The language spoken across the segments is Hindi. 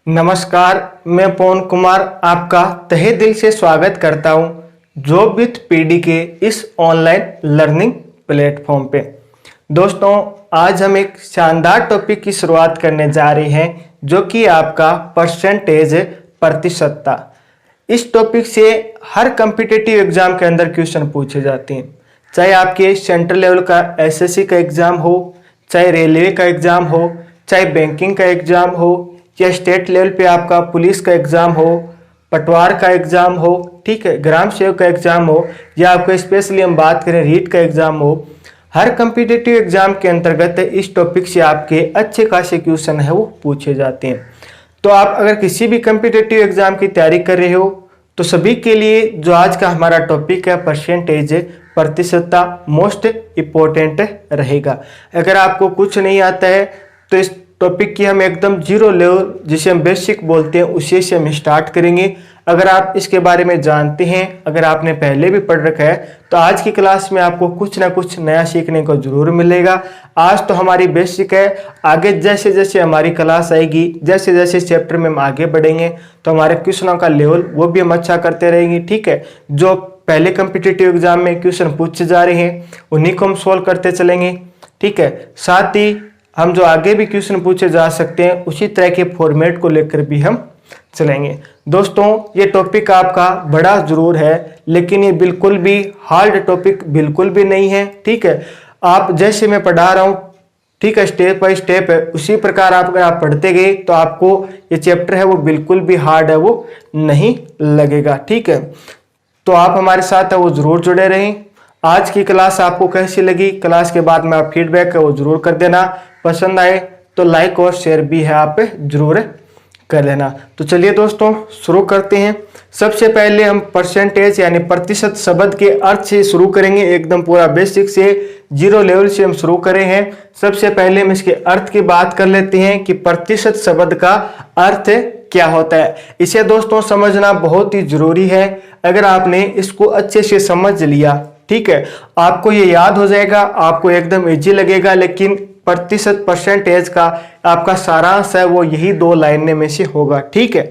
नमस्कार, मैं पवन कुमार आपका तहे दिल से स्वागत करता हूं जॉब विथ पीडी के इस ऑनलाइन लर्निंग प्लेटफॉर्म पे। दोस्तों, आज हम एक शानदार टॉपिक की शुरुआत करने जा रहे हैं जो कि आपका परसेंटेज प्रतिशतता। इस टॉपिक से हर कॉम्पिटिटिव एग्जाम के अंदर क्वेश्चन पूछे जाते हैं, चाहे आपके सेंट्रल लेवल का एसएससी का एग्जाम हो, चाहे रेलवे का एग्जाम हो, चाहे बैंकिंग का एग्जाम हो, या स्टेट लेवल पे आपका पुलिस का एग्जाम हो, पटवार का एग्जाम हो, ठीक है, ग्राम सेवक का एग्जाम हो, या आपको स्पेशली हम बात करें रीट का एग्जाम हो। हर कॉम्पिटिटिव एग्जाम के अंतर्गत इस टॉपिक से आपके अच्छे खासे क्वेश्चन है वो पूछे जाते हैं। तो आप अगर किसी भी कॉम्पिटिटिव एग्जाम की तैयारी कर रहे हो तो सभी के लिए जो आज का हमारा टॉपिक है परसेंटेज प्रतिशतता मोस्ट इम्पोर्टेंट रहेगा। अगर आपको कुछ नहीं आता है तो इस टॉपिक की हम एकदम जीरो लेवल जिसे हम बेसिक बोलते हैं उसी से हम स्टार्ट करेंगे। अगर आप इसके बारे में जानते हैं, अगर आपने पहले भी पढ़ रखा है तो आज की क्लास में आपको कुछ ना कुछ नया सीखने को जरूर मिलेगा। आज तो हमारी बेसिक है, आगे जैसे जैसे हमारी क्लास आएगी, जैसे जैसे चैप्टर में हम आगे बढ़ेंगे तो हमारे क्वेश्चनों का लेवल वो भी हम अच्छा करते रहेंगे। ठीक है, जो पहले कॉम्पिटिटिव एग्जाम में क्वेश्चन पूछे जा रहे हैं उन्हीं को हम सोल्व करते चलेंगे। ठीक है, साथ ही हम जो आगे भी क्वेश्चन पूछे जा सकते हैं उसी तरह के फॉर्मेट को लेकर भी हम चलेंगे। दोस्तों, ये टॉपिक आपका बड़ा जरूर है लेकिन ये बिल्कुल भी हार्ड टॉपिक बिल्कुल भी नहीं है। ठीक है, आप जैसे मैं पढ़ा रहा हूँ, ठीक है, स्टेप बाय स्टेप है, उसी प्रकार आप अगर आप पढ़ते गए तो आपको ये चैप्टर है वो बिल्कुल भी हार्ड है वो नहीं लगेगा। ठीक है, तो आप हमारे साथ है वो जरूर जुड़े रहें। आज की क्लास आपको कैसी लगी, क्लास के बाद में आप फीडबैक है वो जरूर कर देना। पसंद आए तो लाइक और शेयर भी है आप जरूर कर लेना। तो चलिए दोस्तों शुरू करते हैं। सबसे पहले हम परसेंटेज यानी प्रतिशत शब्द के अर्थ से शुरू करेंगे, एकदम पूरा बेसिक से जीरो लेवल से हम शुरू करे हैं। सबसे पहले हम इसके अर्थ की बात कर लेते हैं कि प्रतिशत शब्द का अर्थ क्या होता है। इसे दोस्तों समझना बहुत ही जरूरी है। अगर आपने इसको अच्छे से समझ लिया, ठीक है, आपको ये याद हो जाएगा, आपको एकदम इजी लगेगा। लेकिन प्रतिशत परसेंटेज का आपका सारांश है वो यही दो लाइनें में से होगा। ठीक है,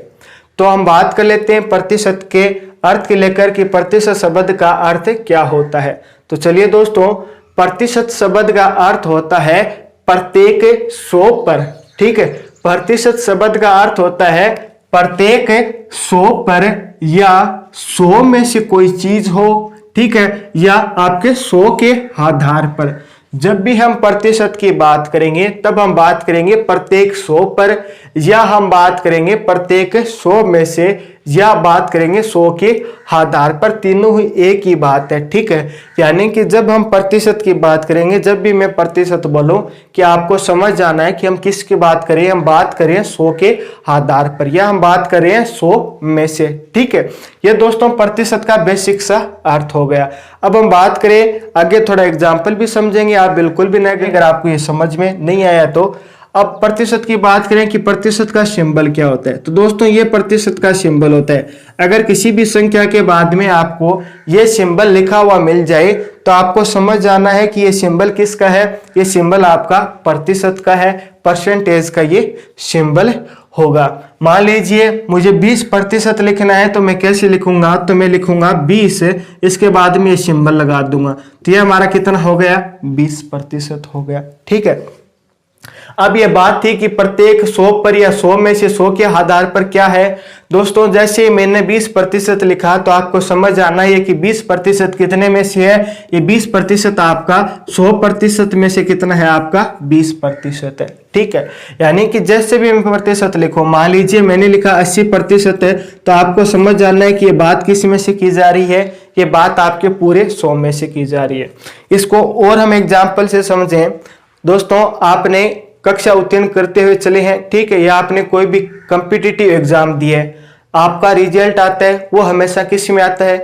तो हम बात कर लेते हैं प्रतिशत के अर्थ के लेकर कि प्रतिशत शब्द का अर्थ क्या होता है। तो चलिए दोस्तों, प्रतिशत शब्द का अर्थ होता है प्रत्येक 100 पर। ठीक है, प्रतिशत शब्द का अर्थ होता है प्रत्येक 100 पर या 100 में से कोई चीज हो, ठीक है, या आपके 100 के आधार पर। जब भी हम प्रतिशत की बात करेंगे तब हम बात करेंगे प्रत्येक 100 पर, या हम बात करेंगे प्रत्येक 100 में से, या बात करेंगे 100 के आधार पर। तीनों ही एक ही बात है। ठीक है, यानी कि जब हम प्रतिशत की बात करेंगे, जब भी मैं प्रतिशत बोलूं कि आपको समझ जाना है कि हम किसकी बात करें, हम बात करें 100 के आधार पर या हम बात करें 100 में से। ठीक है, ये दोस्तों प्रतिशत का बेसिक सा अर्थ हो गया। अब हम बात करें आगे, थोड़ा एग्जाम्पल भी समझेंगे, आप बिल्कुल भी नहीं अगर आपको ये समझ में नहीं आया तो। अब प्रतिशत की बात करें कि प्रतिशत का सिंबल क्या होता है, तो दोस्तों ये प्रतिशत का सिंबल होता है। अगर किसी भी संख्या के बाद में आपको ये सिंबल लिखा हुआ मिल जाए तो आपको समझ जाना है कि ये सिंबल किसका है। ये सिंबल आपका प्रतिशत का है, परसेंटेज का ये सिंबल होगा। मान लीजिए मुझे 20% लिखना है तो मैं कैसे लिखूंगा, तो मैं लिखूंगा 20, इसके बाद में ये सिंबल लगा दूंगा, तो ये हमारा कितना हो गया, 20% हो गया। ठीक है, अब ये बात थी कि प्रत्येक 100 पर या 100 में से 100 के आधार पर क्या है। दोस्तों, जैसे मैंने 20% लिखा तो आपको समझ आना है कि 20% कितने में से है। ये 20% आपका 100% में से कितना है, आपका 20% है। ठीक है, यानी कि जैसे भी मैं प्रतिशत लिखूं, मान लीजिए मैंने लिखा 80% है, तो आपको समझ जाना है कि ये बात किस में से की जा रही है, ये बात आपके पूरे 100 में से की जा रही है। इसको और हम एग्जाम्पल से समझें। दोस्तों, आपने कक्षा उत्तीर्ण करते हुए चले हैं, ठीक है, या आपने कोई भी कॉम्पिटिटिव एग्जाम दिया है, आपका रिजल्ट आता है वो हमेशा किस में आता है,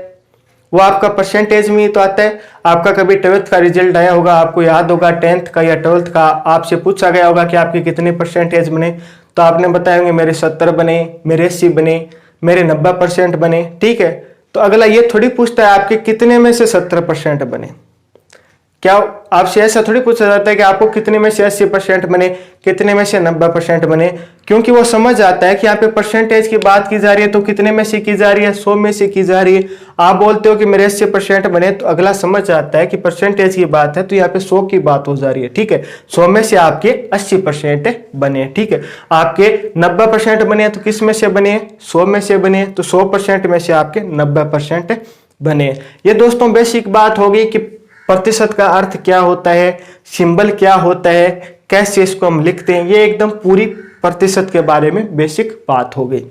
वो आपका परसेंटेज में ही तो आता है। आपका कभी 12th का रिजल्ट आया होगा, आपको याद होगा 10th का या 12th का, आपसे पूछा गया होगा कि आपके कितने परसेंटेज बने, तो आपने बताया होंगे मेरे 70 बने, मेरे 80 बने, मेरे 90% बने। ठीक है, तो अगला ये थोड़ी पूछता है आपके कितने में से 70% बने, क्या आपसे ऐसा थोड़ी पूछा जाता है कि आपको कितने में से 80% बने, कितने में से 90% बने, क्योंकि वो समझ आता है कि यहाँ पे परसेंटेज की बात की जा रही है तो कितने में से की जा रही है, 100 में से की जा रही है। आप बोलते हो कि मेरे 80% बने तो अगला समझ आता है कि परसेंटेज की बात है तो यहाँ पे 100 की बात हो जा रही है, ठीक है। 100 में से आपके 80% बने, ठीक है। आपके 90% बने तो किस में से बने, 100 में से बने, तो 100% में से आपके 90% बने। ये दोस्तों बेसिक बात होगी कि प्रतिशत का अर्थ क्या होता है, सिंबल क्या होता है, कैसे इसको हम लिखते हैं, ये एकदम पूरी प्रतिशत के बारे में बेसिक बात हो गई।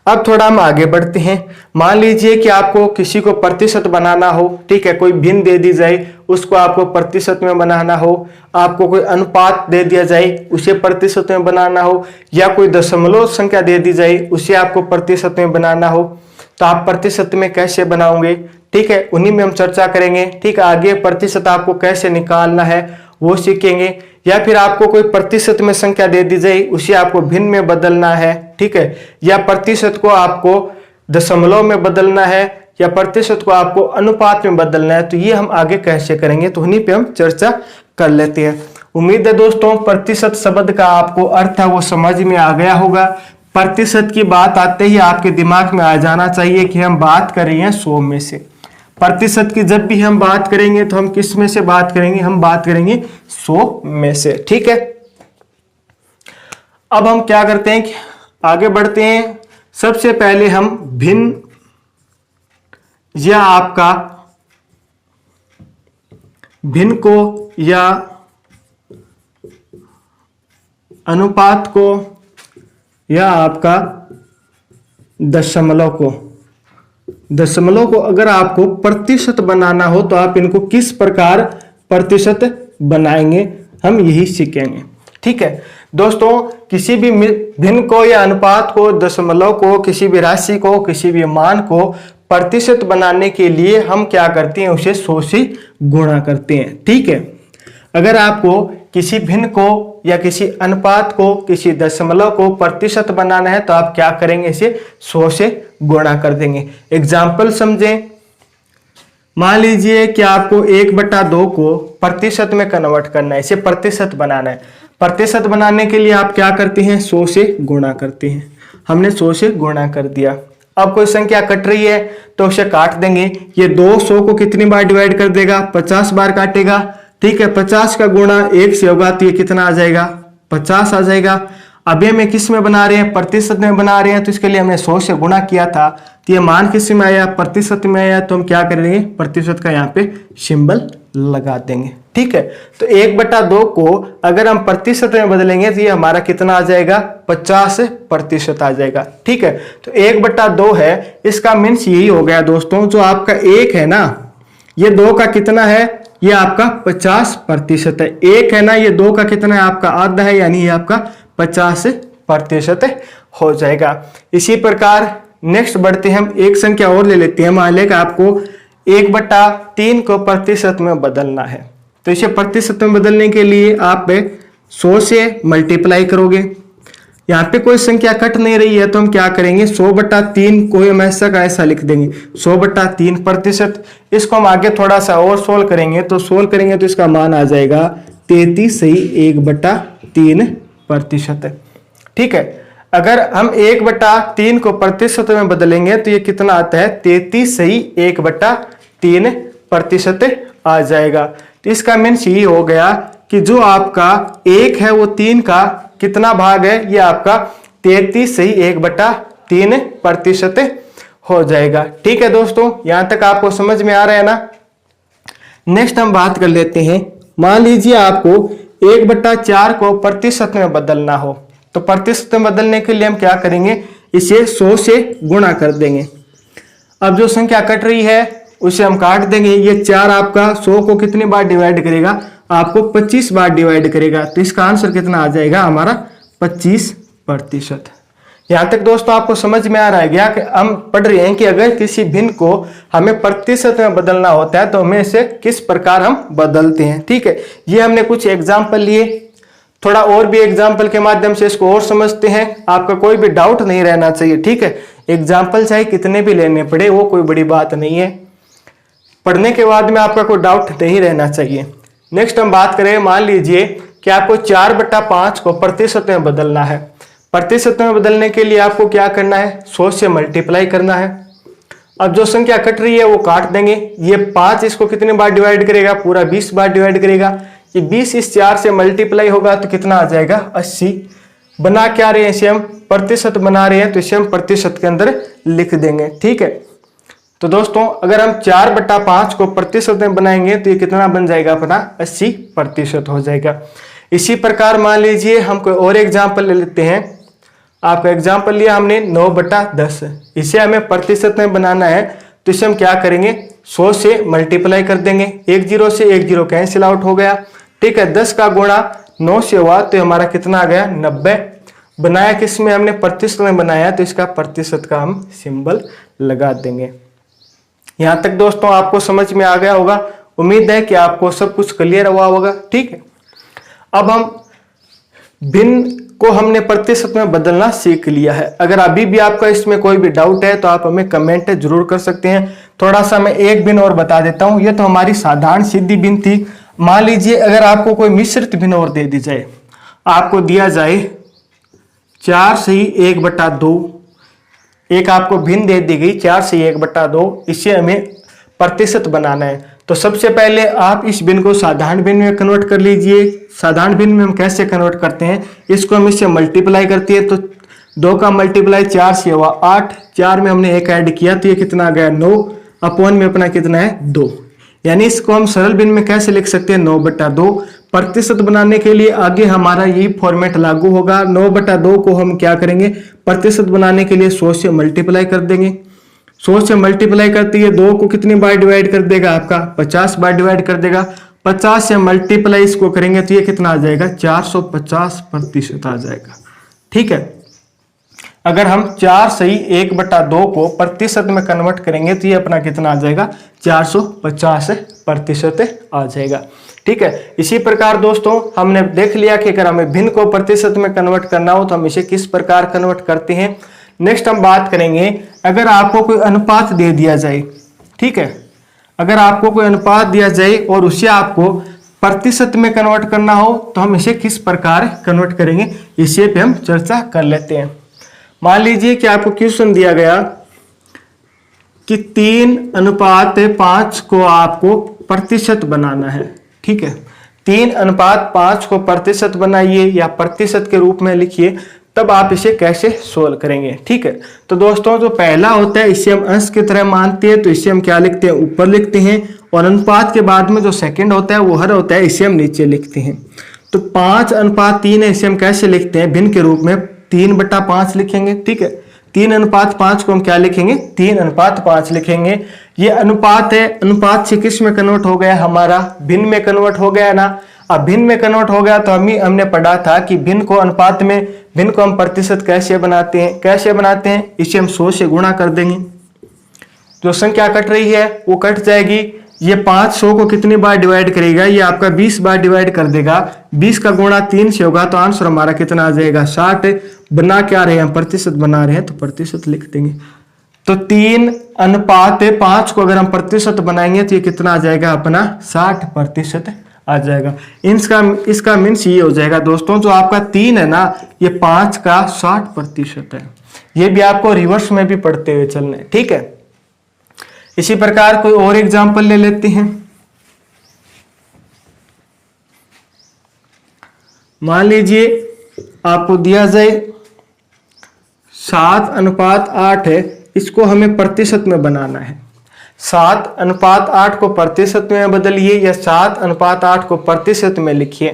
अब थोड़ा हम आगे बढ़ते हैं। मान लीजिए कि आपको किसी को प्रतिशत बनाना हो, ठीक है, कोई भिन्न दे दी जाए उसको आपको प्रतिशत में बनाना हो, आपको कोई अनुपात दे दिया जाए उसे प्रतिशत में बनाना हो, या कोई दशमलव संख्या दे दी जाए उसे आपको प्रतिशत में बनाना हो, तो आप प्रतिशत में कैसे बनाओगे, ठीक है, उन्हीं में हम चर्चा करेंगे। ठीक है, आगे प्रतिशत आपको कैसे निकालना है वो सीखेंगे, या फिर आपको कोई प्रतिशत में संख्या दे दी जाए उसे आपको भिन्न में बदलना है, ठीक है, या प्रतिशत को आपको दशमलव में बदलना है, या प्रतिशत को आपको अनुपात में बदलना है, तो ये हम आगे कैसे करेंगे तो उन्हीं पे हम चर्चा कर लेते हैं। उम्मीद है दोस्तों प्रतिशत शब्द का आपको अर्थ है वो समझ में आ गया होगा। प्रतिशत की बात आते ही आपके दिमाग में आ जाना चाहिए कि हम बात कर रहे हैं 100 में से। प्रतिशत की जब भी हम बात करेंगे तो हम किस में से बात करेंगे, हम बात करेंगे 100 में से, ठीक है। अब हम क्या करते हैं कि आगे बढ़ते हैं। सबसे पहले हम भिन्न या आपका भिन्न को या अनुपात को या आपका दशमलव को अगर आपको प्रतिशत बनाना हो तो आप इनको किस प्रकार प्रतिशत बनाएंगे, हम यही सीखेंगे, ठीक है। दोस्तों किसी भी भिन्न को या अनुपात को, दशमलव को, किसी भी राशि को, किसी भी मान को प्रतिशत बनाने के लिए हम क्या करते हैं, उसे 100 से गुणा करते हैं, ठीक है। अगर आपको किसी भिन्न को या किसी अनुपात को, किसी दशमलव को प्रतिशत बनाना है तो आप क्या करेंगे, इसे 100 से गुणा कर देंगे। एग्जाम्पल समझें। मान लीजिए कि आपको 1/2 को प्रतिशत में कन्वर्ट करना है, इसे प्रतिशत बनाना है। प्रतिशत बनाने के लिए आप क्या करते हैं, 100 से गुणा करते हैं। हमने 100 से गुणा कर दिया। अब कोई संख्या कट रही है तो उसे काट देंगे। ये 200 को कितनी बार डिवाइड कर देगा, 50 बार काटेगा, ठीक है। 50 का गुणा 1 से होगा तो ये कितना आ जाएगा, 50 आ जाएगा। अभी हमें किस में बना रहे हैं, प्रतिशत में बना रहे हैं, तो इसके लिए हमने 100 से गुणा किया था तो ये मान किस में आया, प्रतिशत में आया, तो हम क्या करेंगे, प्रतिशत का यहाँ पे सिंबल लगा देंगे, ठीक है। तो 1/2 को अगर हम प्रतिशत में बदलेंगे तो ये हमारा कितना आ जाएगा, 50% आ जाएगा, ठीक है। तो 1/2 है, इसका मीन्स यही हो गया दोस्तों, जो आपका 1 है ना, ये 2 का कितना है, ये आपका 50% है। 1 है ना, ये 2 का कितना है, आपका आधा है, यानी ये आपका 50% हो जाएगा। इसी प्रकार नेक्स्ट बढ़ते हैं, हम एक संख्या और ले लेते हैं। मान लें आपको 1/3 को प्रतिशत में बदलना है, तो इसे प्रतिशत में बदलने के लिए आप 100 से मल्टीप्लाई करोगे। यहाँ पे कोई संख्या कट नहीं रही है तो हम क्या करेंगे, 100/3 को हम ऐसा का ऐसा लिख देंगे, 100/3 प्रतिशत। इसको हम आगे थोड़ा सा और सोल्व करेंगे तो इसका मान आ जाएगा 33.1/3%, ठीक है। अगर हम 1/3 को प्रतिशत में बदलेंगे तो ये कितना आता है, 33.1/3% आ जाएगा। तो इसका मीन्स ये हो गया कि जो आपका 1 है वो 3 का कितना भाग है, ये आपका 33.1/3% हो जाएगा, ठीक है दोस्तों। यहां तक आपको समझ में आ रहा है ना। नेक्स्ट हम बात कर लेते हैं। मान लीजिए आपको 1/4 को प्रतिशत में बदलना हो, तो प्रतिशत में बदलने के लिए हम क्या करेंगे, इसे 100 से गुणा कर देंगे। अब जो संख्या कट रही है उसे हम काट देंगे। ये 4 आपका 100 को कितनी बार डिवाइड करेगा, आपको 25 बार डिवाइड करेगा, तो इसका आंसर कितना आ जाएगा हमारा 25%। यहां तक दोस्तों आपको समझ में आ रहा है क्या, कि हम पढ़ रहे हैं कि अगर किसी भिन्न को हमें प्रतिशत में बदलना होता है तो हमें इसे किस प्रकार हम बदलते हैं, ठीक है। ये हमने कुछ एग्जाम्पल लिए, थोड़ा और भी एग्जाम्पल के माध्यम से इसको और समझते हैं। आपका कोई भी डाउट नहीं रहना चाहिए, ठीक है। एग्जाम्पल चाहे कितने भी लेने पड़े वो कोई बड़ी बात नहीं है, पढ़ने के बाद में आपका कोई डाउट नहीं रहना चाहिए। नेक्स्ट हम बात करें, मान लीजिए कि आपको 4/5 को प्रतिशत में बदलना है। प्रतिशत में बदलने के लिए आपको क्या करना है, 100 से मल्टीप्लाई करना है। अब जो संख्या कट रही है वो काट देंगे। ये 5 इसको कितने बार डिवाइड करेगा, पूरा 20 बार डिवाइड करेगा। ये 20 इस 4 से मल्टीप्लाई होगा तो कितना आ जाएगा, 80। बना क्या रहे हैं, इसे हम प्रतिशत बना रहे हैं, तो इसे हम प्रतिशत के अंदर लिख देंगे। ठीक है, तो दोस्तों अगर हम 4/5 को प्रतिशत में बनाएंगे तो ये कितना बन जाएगा अपना, 80% हो जाएगा। इसी प्रकार मान लीजिए हम कोई और एग्जाम्पल ले लेते हैं। आपका एग्जाम्पल लिया हमने 9/10, इसे हमें प्रतिशत में बनाना है, तो इसे हम क्या करेंगे, 100 से मल्टीप्लाई कर देंगे। 1 0 से 1 0 कैंसिल आउट हो गया। ठीक है, 10 का गुणा 9 से हुआ तो हमारा कितना आ गया, 90। बनाया किस में, हमने प्रतिशत में बनाया, तो इसका प्रतिशत का हम सिंबल लगा देंगे। यहां तक दोस्तों आपको समझ में आ गया होगा। उम्मीद है कि आपको सब कुछ क्लियर हुआ होगा। ठीक है, अब हम भिन्न को हमने प्रतिशत में बदलना सीख लिया है। अगर अभी भी आपका इसमें कोई भी डाउट है तो आप हमें कमेंट जरूर कर सकते हैं। थोड़ा सा मैं एक भिन्न और बता देता हूं। ये तो हमारी साधारण सीधी भिन्न थी। मान लीजिए अगर आपको कोई मिश्रित भिन्न और दे दी जाए, आपको दिया जाए 4 से 1/2, एक आपको भिन्न दे दी गई 4 से 1/2, इसे हमें प्रतिशत बनाना है। तो सबसे पहले आप इस भिन्न को साधारण भिन्न में कन्वर्ट कर लीजिए। साधारण भिन्न में हम कैसे कन्वर्ट करते हैं, इसको हम इससे मल्टीप्लाई करते हैं, तो 2 का मल्टीप्लाई 4 से हुआ 8, 4 में हमने 1 ऐड किया तो ये कितना आ गया, 9, अपॉन में अपना कितना है, 2। यानी इसको हम सरल भिन्न में कैसे लिख सकते हैं, 9/2। प्रतिशत बनाने के लिए आगे हमारा यही फॉर्मेट लागू होगा। 9/2 को हम क्या करेंगे, प्रतिशत बनाने के लिए 100 से मल्टीप्लाई कर देंगे। 100 से मल्टीप्लाई करते ही 2 को कितनी बार डिवाइड कर देगा, आपका 50 बार डिवाइड कर देगा। 50 से मल्टीप्लाई इसको करेंगे तो ये कितना आ जाएगा, 450% आ जाएगा। ठीक है, अगर हम 4 सही 1/2 को प्रतिशत में कन्वर्ट करेंगे तो ये अपना कितना आ जाएगा, 450% आ जाएगा। ठीक है, इसी प्रकार दोस्तों हमने देख लिया कि अगर हमें भिन्न को प्रतिशत में कन्वर्ट करना हो तो हम इसे किस प्रकार कन्वर्ट करते हैं। नेक्स्ट हम बात करेंगे, अगर आपको कोई अनुपात दे दिया जाए। ठीक है, अगर आपको कोई अनुपात दिया जाए और उसे आपको प्रतिशत में कन्वर्ट करना हो तो हम इसे किस प्रकार कन्वर्ट करेंगे, इसे पे हम चर्चा कर लेते हैं। मान लीजिए कि आपको क्वेश्चन दिया गया कि 3:5 को आपको प्रतिशत बनाना है। ठीक है, 3:5 को प्रतिशत बनाइए या प्रतिशत के रूप में लिखिए, तब आप इसे कैसे सोल्व करेंगे। ठीक है, तो दोस्तों जो पहला होता है इसे हम अंश की तरह मानते हैं, तो इसे हम क्या लिखते हैं, ऊपर लिखते हैं। और अनुपात के बाद में जो सेकंड होता है वो हर होता है, इसे हम नीचे लिखते हैं। तो 5:3 है, इसे हम कैसे लिखते हैं, भिन्न के रूप में 3/5 लिखेंगे। ठीक है, 3:5 को हम क्या लिखेंगे, 3:5 लिखेंगे। ये अनुपात है, अनुपात से किस में कन्वर्ट हो गया, हमारा भिन्न में कन्वर्ट हो गया ना। अब भिन्न में कन्वर्ट हो गया तो हमने पढ़ा था कि भिन्न को अनुपात में, भिन्न को हम प्रतिशत कैसे बनाते हैं, कैसे बनाते हैं, इसे हम 100 से गुणा कर देंगे। जो संख्या कट रही है वो कट जाएगी। ये 500 को कितनी बार डिवाइड करेगा, ये आपका 20 बार डिवाइड कर देगा। 20 का गुणा 3 से होगा तो आंसर हमारा कितना आ जाएगा, 60। बना क्या रहे हैं, हम प्रतिशत बना रहे हैं, तो प्रतिशत लिख देंगे। तो 3:5 को अगर हम प्रतिशत बनाएंगे तो ये कितना आ जाएगा, अपना 60% आ जाएगा। इसका मीन्स ये हो जाएगा दोस्तों, जो आपका 3 है ना, ये 5 का 60% है। ये भी आपको रिवर्स में भी पढ़ते हुए चलना है। ठीक है, इसी प्रकार कोई और एग्जांपल ले लेते हैं। मान लीजिए आपको दिया जाए 7:8 है, इसको हमें प्रतिशत में बनाना है। 7:8 को प्रतिशत में बदलिए या 7:8 को प्रतिशत में लिखिए।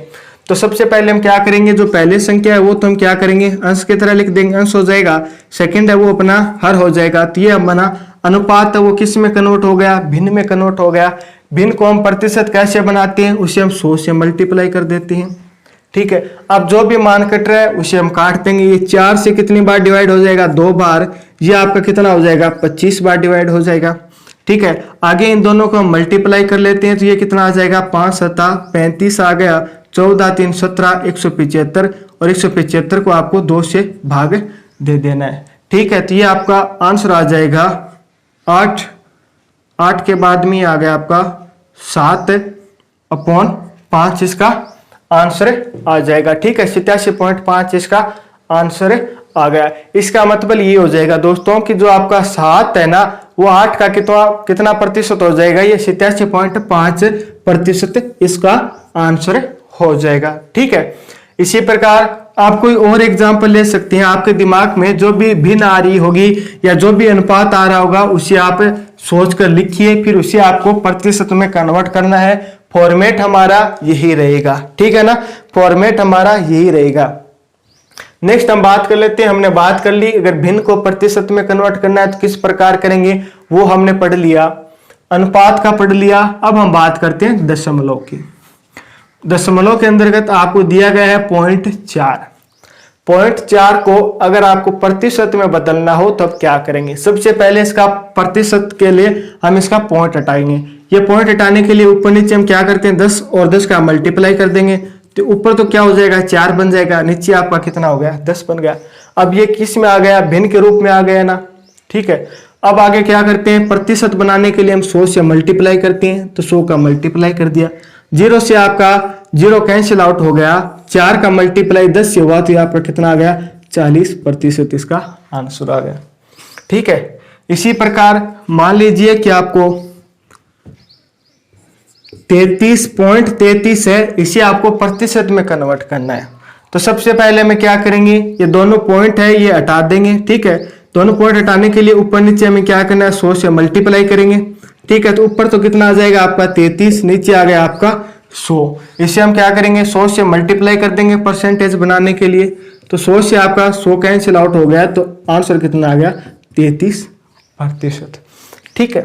तो सबसे पहले हम क्या करेंगे, जो पहले संख्या है वो तो हम क्या करेंगे, अंश की तरह लिख देंगे, अंश हो जाएगा। सेकंड है वो अपना हर हो जाएगा। तो ये अपना अनुपात है वो किस में कन्वर्ट हो गया, भिन्न में कन्वर्ट हो गया। भिन्न को हम प्रतिशत कैसे बनाते हैं, उसे हम 100 से मल्टीप्लाई कर देते हैं। ठीक है, अब जो भी मान कट रहा है उसे हम काट देंगे। ये 4 से कितनी बार डिवाइड हो जाएगा, 2 बार। ये आपका कितना हो जाएगा, 25 बार डिवाइड हो जाएगा। ठीक है, आगे इन दोनों को हम मल्टीप्लाई कर लेते हैं तो ये कितना आ जाएगा, 5 7 35 आ गया। 14 3 17 175, और 175 को आपको 2 से भाग दे देना है। ठीक है, तो ये आपका आंसर आ जाएगा 8 के बाद में आ गया आपका 7/5। 87.5 इसका आंसर आ जाएगा। ठीक है, 87.5 इसका आंसर आ गया। इसका मतलब ये हो जाएगा दोस्तों कि जो आपका 7 है ना, वो 8 का कितना प्रतिशत हो जाएगा, ये 87.5% इसका आंसर हो जाएगा। ठीक है, इसी प्रकार आप कोई और एग्जांपल ले सकते हैं। आपके दिमाग में जो भी भिन्न आ रही होगी या जो भी अनुपात आ रहा होगा उसे आप सोचकर लिखिए, फिर उसे आपको प्रतिशत में कन्वर्ट करना है। फॉर्मेट हमारा यही रहेगा। ठीक है ना, फॉर्मेट हमारा यही रहेगा। नेक्स्ट हम बात कर लेते हैं। हमने बात कर ली अगर भिन्न को प्रतिशत में कन्वर्ट करना है तो किस प्रकार करेंगे, वो हमने पढ़ लिया। अनुपात का पढ़ लिया। अब हम बात करते हैं दशमलव की। दशमलव के अंतर्गत आपको दिया गया है 0.4। 0.4 को अगर आपको प्रतिशत में बदलना हो तब क्या करेंगे। सबसे पहले इसका प्रतिशत के लिए हम इसका पॉइंट हटाएंगे। ये पॉइंट हटाने के लिए ऊपर नीचे हम क्या करते हैं, 10 और 10 का मल्टीप्लाई कर देंगे तो ऊपर तो क्या हो जाएगा, 4 बन जाएगा, नीचे आपका कितना हो गया, 10 बन गया। अब ये किस में आ गया, भिन्न के रूप में आ गया ना। ठीक है, अब आगे क्या करते हैं, प्रतिशत बनाने के लिए हम 100 से मल्टीप्लाई करते हैं तो 100 का मल्टीप्लाई कर दिया। 0 से आपका 0 कैंसिल आउट हो गया, 4 का मल्टीप्लाई 10 से हुआ तो आपका कितना आ गया, 40% इसका आंसर आ गया। ठीक है, इसी प्रकार मान लीजिए कि आपको 33.33 है, इसे आपको प्रतिशत में कन्वर्ट करना है। तो सबसे पहले में क्या करेंगे, ये दोनों पॉइंट है ये हटा देंगे। ठीक है, दोनों पॉइंट हटाने के लिए ऊपर नीचे हमें क्या करना है, 100 से मल्टीप्लाई करेंगे। ठीक है, तो ऊपर तो कितना आ जाएगा आपका 33, नीचे आ गया आपका 100। इसे हम क्या करेंगे, 100 से मल्टीप्लाई कर देंगे परसेंटेज बनाने के लिए। तो 100 से आपका 100 कैंसिल आउट हो गया तो आंसर कितना आ गया, 33%। ठीक है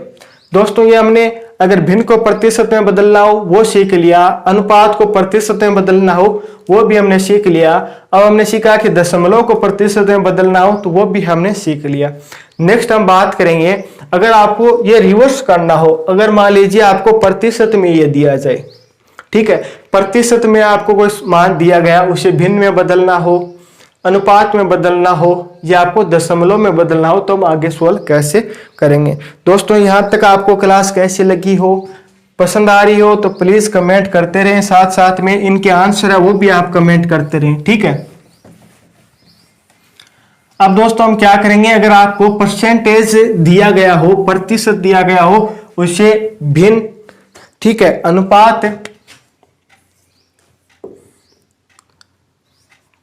दोस्तों, ये हमने अगर भिन्न को प्रतिशत में बदलना हो वो सीख लिया, अनुपात को प्रतिशत में बदलना हो वो भी हमने सीख लिया। अब हमने सीखा कि दशमलव को प्रतिशत में बदलना हो तो वो भी हमने सीख लिया। नेक्स्ट हम बात करेंगे अगर आपको ये रिवर्स करना हो। अगर मान लीजिए आपको प्रतिशत में ये दिया जाए, ठीक है, प्रतिशत में आपको कोई मान दिया गया, उसे भिन्न में बदलना हो, अनुपात में बदलना हो या आपको दशमलव में बदलना हो तो हम आगे सॉल्व कैसे करेंगे। दोस्तों यहाँ तक आपको क्लास कैसी लगी हो, पसंद आ रही हो तो प्लीज कमेंट करते रहें, साथ साथ में इनके आंसर है वो भी आप कमेंट करते रहें। ठीक है, अब दोस्तों हम क्या करेंगे, अगर आपको परसेंटेज दिया गया हो, प्रतिशत दिया गया हो, उसे भिन्न, ठीक है, अनुपात,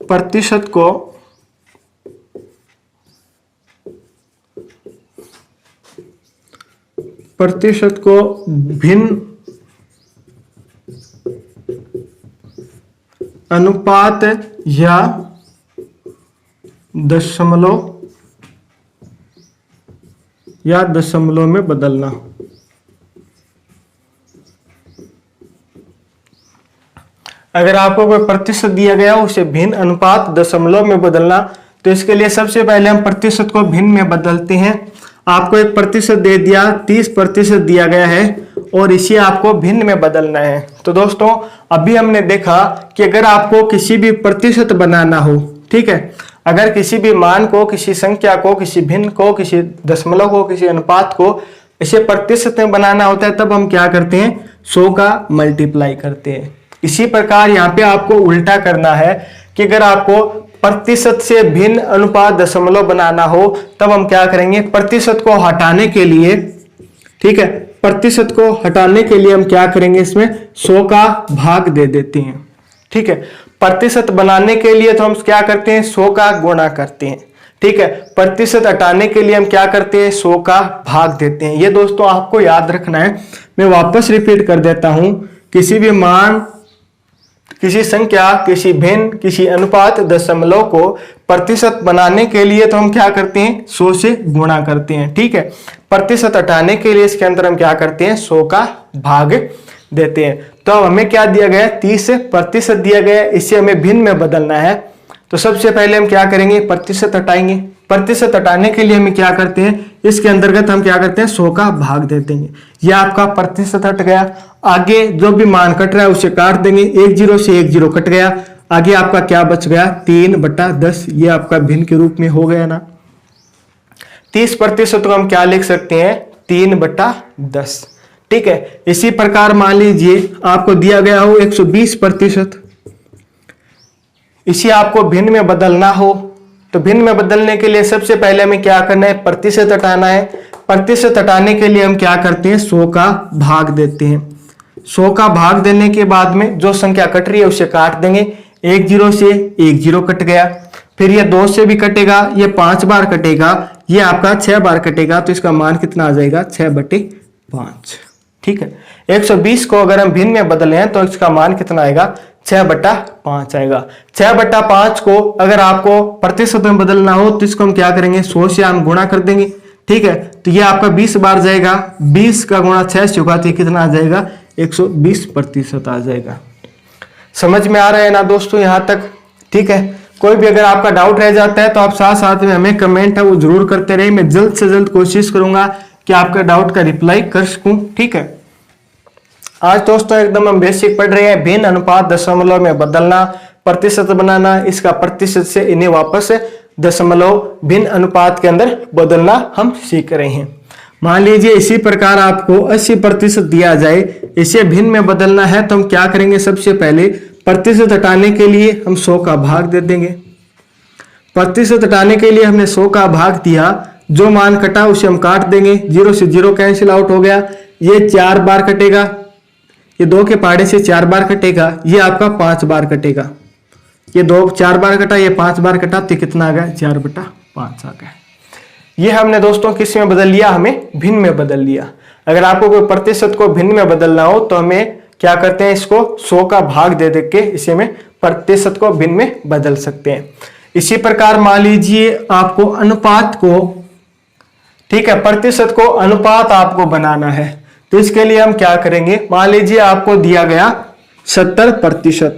प्रतिशत को भिन्न, अनुपात या दशमलव में बदलना। अगर आपको कोई प्रतिशत दिया गया उसे भिन्न, अनुपात, दशमलव में बदलना, तो इसके लिए सबसे पहले हम प्रतिशत को भिन्न में बदलते हैं। आपको एक प्रतिशत दे दिया, 30% दिया गया है और इसे आपको भिन्न में बदलना है। तो दोस्तों अभी हमने देखा कि अगर आपको किसी भी प्रतिशत बनाना हो, ठीक है, अगर किसी भी मान को, किसी संख्या को, किसी भिन्न को, किसी दशमलव को, किसी अनुपात को इसे प्रतिशत में बनाना होता है तब हम क्या करते हैं, 100 का मल्टीप्लाई करते हैं। इसी प्रकार यहाँ पे आपको उल्टा करना है कि अगर आपको प्रतिशत से भिन्न, अनुपात, दशमलव बनाना हो तब हम क्या करेंगे, प्रतिशत को हटाने के लिए, ठीक है, प्रतिशत को हटाने के लिए हम क्या करेंगे, इसमें 100 का भाग दे देते हैं। ठीक है, प्रतिशत बनाने के लिए तो हम क्या करते हैं, 100 का गुणा करते हैं। ठीक है, प्रतिशत हटाने के लिए हम क्या करते हैं, 100 का भाग देते हैं। ये दोस्तों आपको याद रखना है। मैं वापस रिपीट कर देता हूं, किसी भी मान, किसी संख्या, किसी भिन्न, किसी अनुपात, दशमलव को प्रतिशत बनाने के लिए तो हम क्या करते हैं, 100 से गुणा करते हैं। ठीक है, प्रतिशत हटाने के लिए इसके अंदर हम क्या करते हैं, 100 का भाग देते हैं। तो अब हमें क्या दिया गया, 30% दिया गया, इसे हमें भिन्न में बदलना है। तो सबसे पहले हम क्या करेंगे, प्रतिशत हटाएंगे। प्रतिशत हटाने के लिए हम क्या करते हैं, इसके अंतर्गत हम क्या करते हैं, 100 का भाग दे देंगे। यह आपका प्रतिशत हट गया। आगे जो भी मान कट रहा है उसे काट देंगे, 1 0 से 1 0 कट गया। आगे आपका क्या बच गया, 3/10। ये आपका भिन्न के रूप में हो गया ना। 30% को हम क्या लिख सकते हैं, 3/10। ठीक है। इसी प्रकार मान लीजिए आपको दिया गया हो 120%, इसे आपको भिन्न में बदलना हो तो भिन्न में बदलने के लिए सबसे पहले हमें क्या करना है, प्रतिशत हटाना है। प्रतिशत हटाने के लिए हम क्या करते हैं, 100 का भाग देते हैं। 100 का भाग देने के बाद में जो संख्या कट रही है उसे काट देंगे। 10 से 10 कट गया, फिर ये 2 से भी कटेगा, ये 5 बार कटेगा, ये आपका 6 बार कटेगा, तो इसका मान कितना आ जाएगा, 6/5। ठीक है। 120 को अगर हम भिन्न में बदले हैं तो इसका मान कितना आएगा, 6/5 आएगा। 6/5 को अगर आपको प्रतिशत में बदलना हो तो इसको हम क्या करेंगे, 100 से हम गुणा कर देंगे। ठीक है, तो ये आपका 20 बार जाएगा, 20 का गुणा 6 से होगा तो कितना आ जाएगा, 120% आ जाएगा। समझ में आ रहा है ना दोस्तों यहाँ तक? ठीक है। कोई भी अगर आपका डाउट रह जाता है तो आप साथ साथ में हमें कमेंट है वो जरूर करते रहिए। मैं जल्द से जल्द कोशिश करूंगा कि आपका डाउट का रिप्लाई कर सकूं। ठीक है। आज दोस्तों एकदम हम बेसिक पढ़ रहे हैं, भिन्न अनुपात दशमलव में बदलना, प्रतिशत बनाना, इसका प्रतिशत से इन्हें वापस दशमलव भिन्न अनुपात के अंदर बदलना हम सीख रहे हैं। मान लीजिए इसी प्रकार आपको 80% दिया जाए, इसे भिन्न में बदलना है तो हम क्या करेंगे, सबसे पहले प्रतिशत हटाने के लिए हम 100 का भाग दे देंगे। प्रतिशत हटाने के लिए हमने 100 का भाग दिया, जो मान कटा उसे हम काट देंगे। 0 से 0 कैंसिल आउट हो गया, ये 4 बार कटेगा, ये 2 के पहाड़े से 4 बार कटेगा, ये आपका 5 बार कटेगा। ये 4 बार कटा, ये 5 बार कटा, तो कितना आ गया, 4/5 आ गया। ये हमने दोस्तों किस में बदल लिया, हमें भिन्न में बदल लिया। अगर आपको कोई प्रतिशत को भिन्न में बदलना हो तो हमें क्या करते हैं, इसको 100 का भाग दे दे के इसे में प्रतिशत को भिन्न में बदल सकते हैं। इसी प्रकार मान लीजिए आपको अनुपात को, ठीक है, प्रतिशत को अनुपात आपको बनाना है तो इसके लिए हम क्या करेंगे, मान लीजिए आपको दिया गया 70%,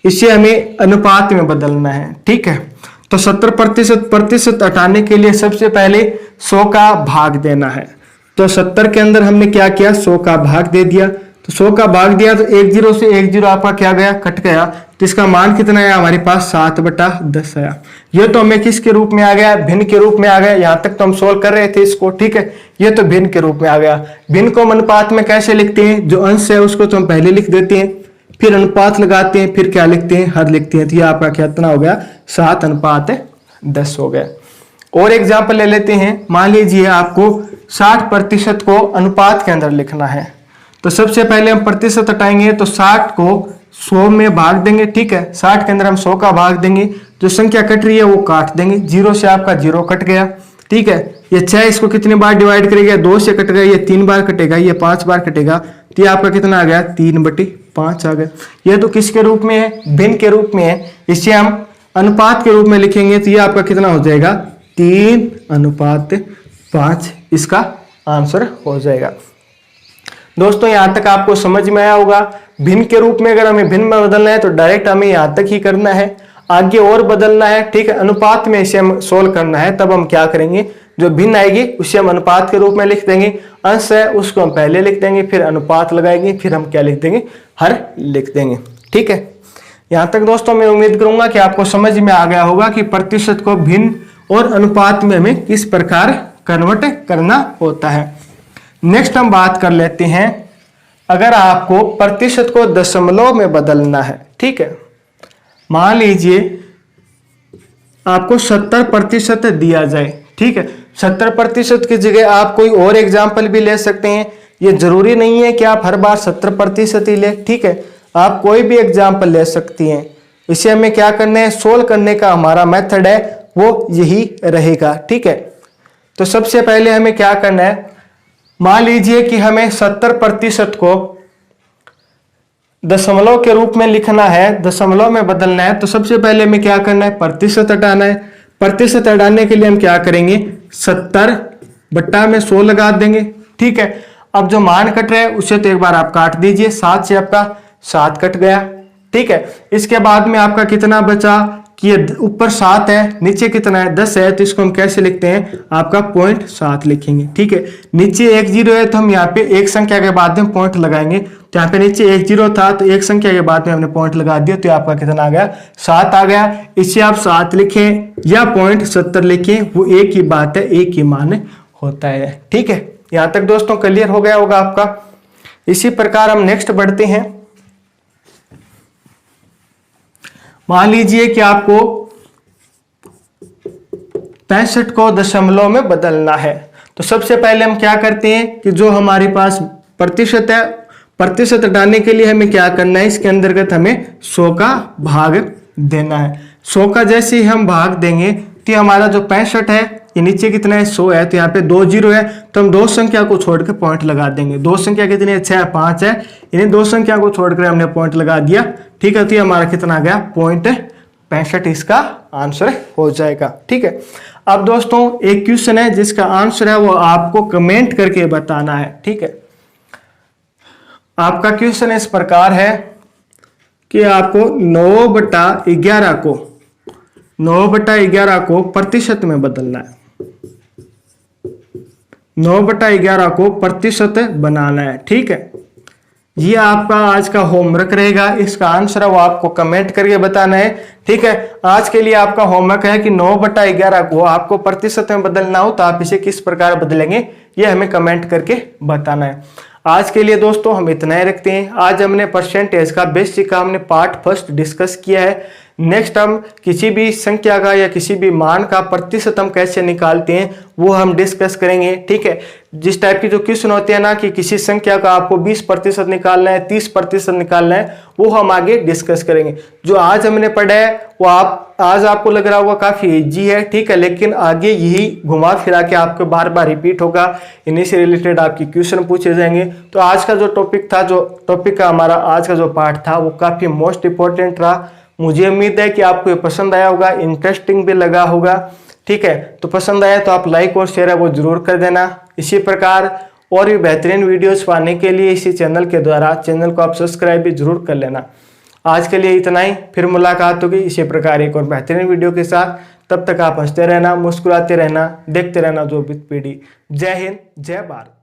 इसे हमें अनुपात में बदलना है। ठीक है, तो 70% हटाने के लिए सबसे पहले 100 का भाग देना है। तो 70 के अंदर हमने क्या किया, 100 का भाग दे दिया। तो 100 का भाग दिया तो 10 से 10 आपका क्या गया, कट गया, तो इसका मान कितना आया हमारे पास, 7/10 आया। ये तो हमें किसके रूप में आ गया, भिन्न के रूप में आ गया। यहां तक तो हम सोल्व कर रहे थे इसको। ठीक है, ये तो भिन्न के रूप में आ गया। भिन्न को हम अनुपात में कैसे लिखते हैं, जो अंश है उसको तो हम पहले लिख देते हैं, फिर अनुपात लगाते हैं, फिर क्या लिखते हैं, हर लिखते हैं। तो ये आपका कितना हो गया, 7/10 हो गया। और एग्जाम्पल ले लेते हैं। मान लीजिए आपको 60% को अनुपात के अंदर लिखना है, तो सबसे पहले हम प्रतिशत हटाएंगे तो 60 को 100 में भाग देंगे। ठीक है, 60 के अंदर हम 100 का भाग देंगे, जो संख्या कट रही है वो काट देंगे। 0 से आपका 0 कट गया। ठीक है, ये 6 इसको कितनी बार डिवाइड करेगा, 2 से कट गया, ये 3 बार कटेगा, ये 5 बार कटेगा, तो ये आपका कितना आ गया, 3/5 आ गया। ये तो किसके रूप में है, भिन्न के रूप में है। इसे हम अनुपात के रूप में लिखेंगे तो ये आपका कितना हो जाएगा, 3/5 इसका आंसर हो जाएगा। दोस्तों यहां तक आपको समझ में आया होगा। भिन्न के रूप में अगर हमें भिन्न में बदलना है तो डायरेक्ट हमें यहां तक ही करना है, आगे और बदलना है। ठीक है, अनुपात में इसे हम सोल्व करना है, तब हम क्या करेंगे, जो भिन्न आएगी उसे हम अनुपात के रूप में लिख देंगे, अंश है उसको हम पहले लिख देंगे, फिर अनुपात लगाएंगे, फिर हम क्या लिख देंगे, हर लिख देंगे। ठीक है, यहां तक दोस्तों मैं उम्मीद करूंगा कि आपको समझ में आ गया होगा कि प्रतिशत को भिन्न और अनुपात में हमें किस प्रकार कन्वर्ट करना होता है। नेक्स्ट हम बात कर लेते हैं, अगर आपको प्रतिशत को दशमलव में बदलना है। ठीक है, मान लीजिए आपको 70% दिया जाए। ठीक है, 70% की जगह आप कोई और एग्जाम्पल भी ले सकते हैं। ये जरूरी नहीं है कि आप हर बार 70% ही ले। ठीक है, आप कोई भी एग्जाम्पल ले सकती हैं। इसे हमें क्या करना है, सोल्व करने का हमारा मेथड है वो यही रहेगा। ठीक है, तो सबसे पहले हमें क्या करना है, मान लीजिए कि हमें 70% को दशमलव के रूप में लिखना है, दशमलव में बदलना है, तो सबसे पहले हमें क्या करना है, प्रतिशत हटाना है। प्रतिशत हटाने के लिए हम क्या करेंगे, 70/100 लगा देंगे। ठीक है, अब जो मान कट रहा है उसे तो एक बार आप काट दीजिए, 7 से आपका 7 कट गया। ठीक है, इसके बाद में आपका कितना बचा कि ये ऊपर 7 है, नीचे कितना है, 10 है, तो इसको हम कैसे लिखते हैं, आपका 0.7 लिखेंगे। ठीक है, नीचे 1 0 है तो हम यहाँ पे एक संख्या के बाद में पॉइंट लगाएंगे, तो यहाँ पे नीचे 1 0 था तो एक संख्या के बाद में हमने पॉइंट लगा दिया, तो आपका कितना आ गया, 7 आ गया। इसे आप 7 लिखें या 0.70 लिखें, वो एक ही बात है, एक ही मान होता है। ठीक है, यहाँ तक दोस्तों क्लियर हो गया होगा आपका। इसी प्रकार हम नेक्स्ट बढ़ते हैं। मान लीजिए कि आपको 65 को दशमलव में बदलना है, तो सबसे पहले हम क्या करते हैं कि जो हमारे पास प्रतिशत है, प्रतिशत हटाने के लिए हमें क्या करना है, इसके अंतर्गत हमें 100 का भाग देना है। 100 का जैसे ही हम भाग देंगे तो हमारा जो 65 है, ये नीचे कितना है 100 है, तो यहाँ पे 2 जीरो है, तो हम दो संख्या को छोड़कर पॉइंट लगा देंगे। दो संख्या कितनी है 6 5 है, इन्हें दो संख्या को छोड़कर हमने पॉइंट लगा दिया। ठीक है, तो ये हमारा कितना आ गया 0.65 इसका आंसर हो जाएगा। ठीक है, अब दोस्तों एक क्वेश्चन है जिसका आंसर है वो आपको कमेंट करके बताना है। ठीक है, आपका क्वेश्चन इस प्रकार है कि आपको 9/11 को प्रतिशत में बदलना है। 9/11 को प्रतिशत बनाना है। ठीक है, ये आपका आज का होमवर्क रहेगा। इसका आंसर है वो आपको कमेंट करके बताना है। ठीक है, आज के लिए आपका होमवर्क है कि 9/11 को आपको प्रतिशत में बदलना हो तो आप इसे किस प्रकार बदलेंगे, ये हमें कमेंट करके बताना है। आज के लिए दोस्तों हम इतना ही रखते हैं। आज हमने परसेंटेज का बेसिक का हमने पार्ट फर्स्ट डिस्कस किया है। नेक्स्ट हम किसी भी संख्या का या किसी भी मान का प्रतिशत हम कैसे निकालते हैं वो हम डिस्कस करेंगे। ठीक है, जिस टाइप की जो क्वेश्चन होते हैं ना कि किसी संख्या का आपको 20% निकालना है, 30% निकालना है, वो हम आगे डिस्कस करेंगे। जो आज हमने पढ़ा है वो आज आपको लग रहा होगा काफी इजी है। ठीक है, लेकिन आगे यही घुमा फिरा के आपको बार बार रिपीट होगा, इन्हीं से रिलेटेड आपके क्वेश्चन पूछे जाएंगे। तो आज का जो टॉपिक का हमारा आज का जो पार्ट था वो काफी मोस्ट इंपॉर्टेंट रहा। मुझे उम्मीद है कि आपको ये पसंद आया होगा, इंटरेस्टिंग भी लगा होगा। ठीक है, तो पसंद आया तो आप लाइक और शेयर है वो जरूर कर देना। इसी प्रकार और भी बेहतरीन वीडियोस पाने के लिए इसी चैनल के द्वारा चैनल को आप सब्सक्राइब भी जरूर कर लेना। आज के लिए इतना ही, फिर मुलाकात होगी इसी प्रकार एक और बेहतरीन वीडियो के साथ। तब तक आप हंसते रहना, मुस्कुराते रहना, देखते रहना जो विद पीडी। जय हिंद, जय भारत।